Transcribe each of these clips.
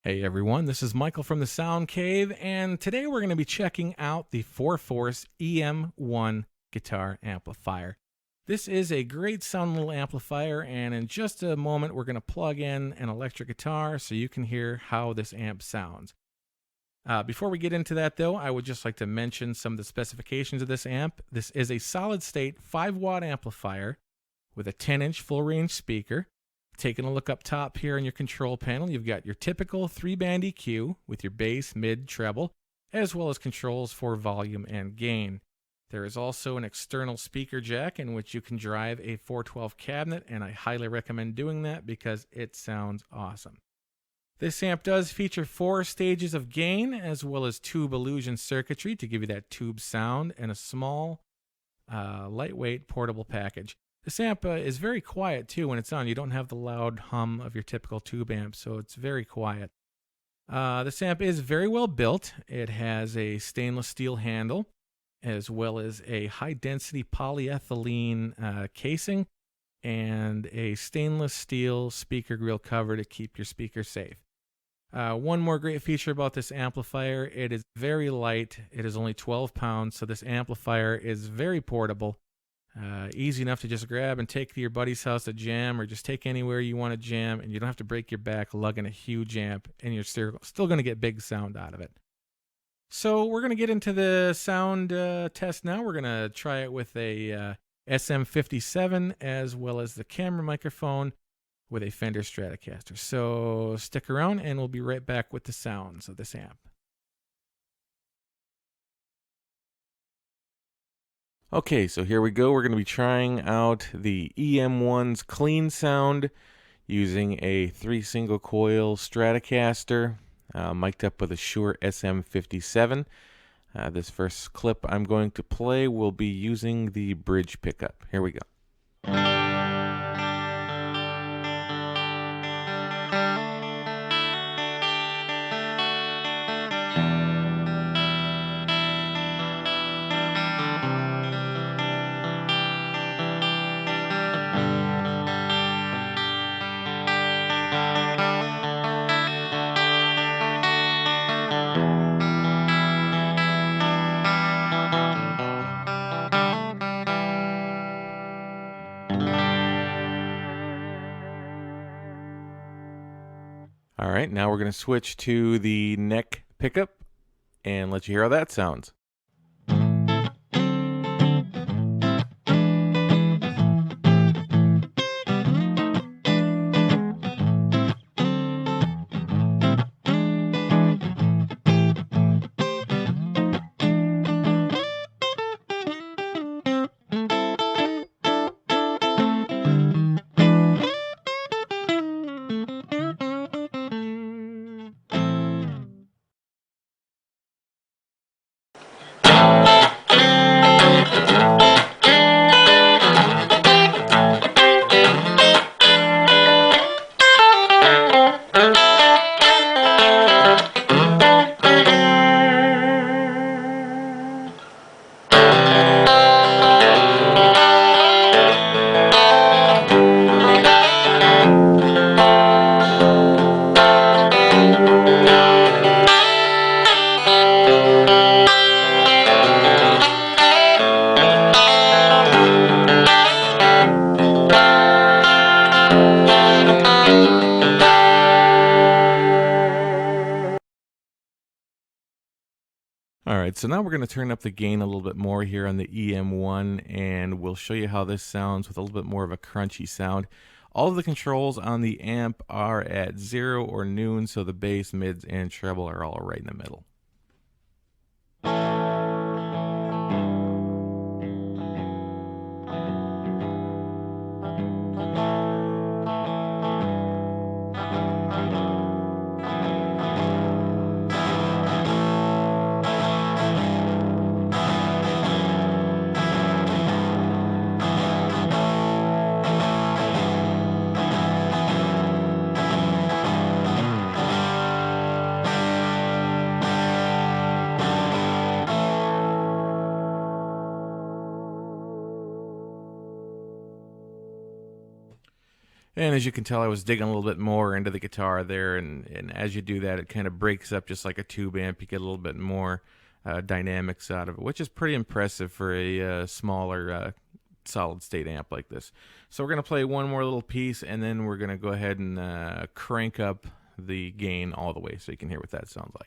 Hey everyone, this is Michael from the Sound Cave, and today we're going to be checking out the 4-Force EM-1 guitar amplifier. This is a great sound little amplifier, and in just a moment we're going to plug in an electric guitar so you can hear how this amp sounds. Before we get into that though, I would just like to mention some of the specifications of this amp. This is a solid-state 5-watt amplifier with a 10-inch full-range speaker. Taking a look up top here on your control panel, you've got your typical 3-band EQ with your bass, mid, treble, as well as controls for volume and gain. There is also an external speaker jack in which you can drive a 412 cabinet, and I highly recommend doing that because it sounds awesome. This amp does feature 4 stages of gain as well as tube illusion circuitry to give you that tube sound, and a small, lightweight portable package. This amp is very quiet too when it's on. You don't have the loud hum of your typical tube amp, so it's very quiet. This amp is very well built. It has a stainless steel handle as well as a high density polyethylene casing and a stainless steel speaker grill cover to keep your speakers safe. One more great feature about this amplifier, it is very light. It is only 12 pounds, so this amplifier is very portable. Easy enough to just grab and take to your buddy's house to jam, or just take anywhere you want to jam, and you don't have to break your back lugging a huge amp, and you're still going to get big sound out of it. So we're going to get into the sound test now. We're going to try it with a SM57 as well as the camera microphone with a Fender Stratocaster. So stick around and we'll be right back with the sounds of this amp. Okay, so here we go. We're going to be trying out the EM-1's clean sound using a 3 single coil Stratocaster, mic'd up with a Shure SM57. This first clip I'm going to play will be using the bridge pickup. Here we go. All right, now we're going to switch to the neck pickup and let you hear how that sounds. Alright, so now we're going to turn up the gain a little bit more here on the EM-1, and we'll show you how this sounds with a little bit more of a crunchy sound. All of the controls on the amp are at 0 or noon, so the bass, mids, and treble are all right in the middle. And as you can tell, I was digging a little bit more into the guitar there, and as you do that, it kind of breaks up just like a tube amp. You get a little bit more dynamics out of it, which is pretty impressive for a smaller solid state amp like this. So we're going to play one more little piece, and then we're going to go ahead and crank up the gain all the way so you can hear what that sounds like.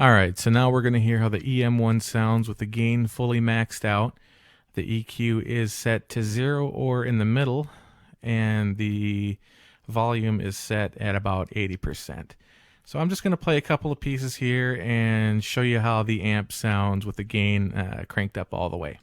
Alright, so now we're going to hear how the EM-1 sounds with the gain fully maxed out. The EQ is set to 0 or in the middle, and the volume is set at about 80%. So I'm just going to play a couple of pieces here and show you how the amp sounds with the gain cranked up all the way.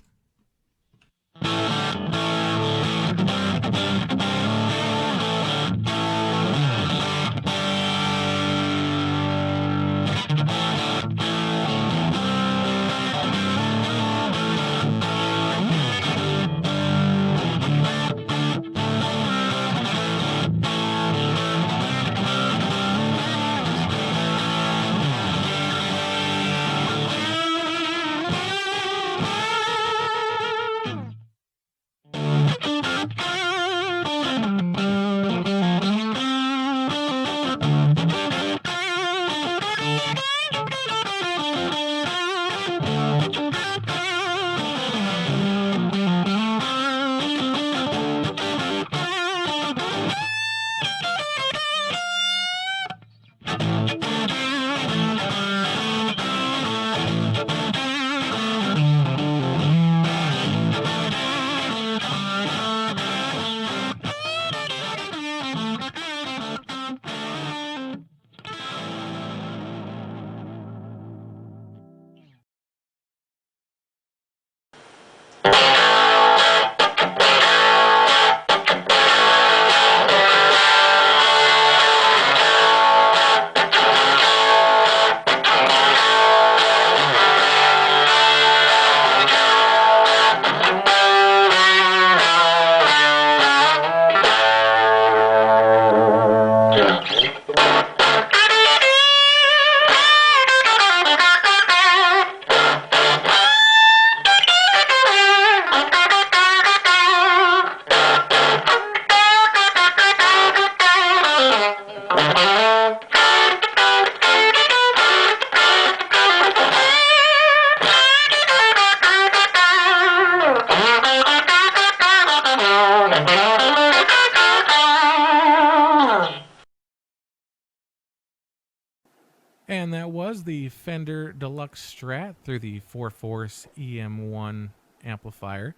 And that was the Fender Deluxe Strat through the 4-Force EM-1 amplifier.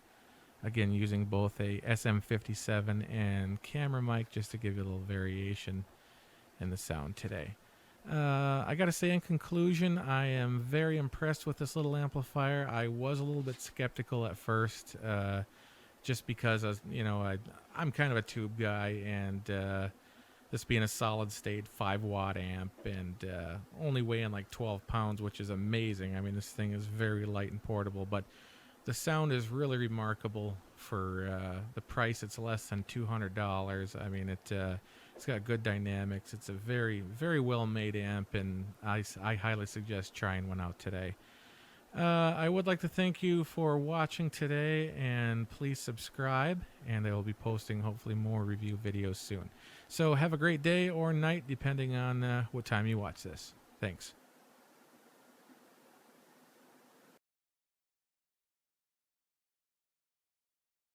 Again, using both a SM57 and camera mic just to give you a little variation in the sound today. I gotta say, in conclusion, I am very impressed with this little amplifier. I was a little bit skeptical at first, just because I'm kind of a tube guy, and this being a solid state 5-watt amp and only weighing like 12 pounds, which is amazing. I mean, this thing is very light and portable, but the sound is really remarkable for the price. It's less than $200. I mean, it's got good dynamics. It's a very, very well-made amp, and I highly suggest trying one out today. I would like to thank you for watching today, and please subscribe, and I will be posting hopefully more review videos soon. So have a great day or night, depending on what time you watch this. Thanks.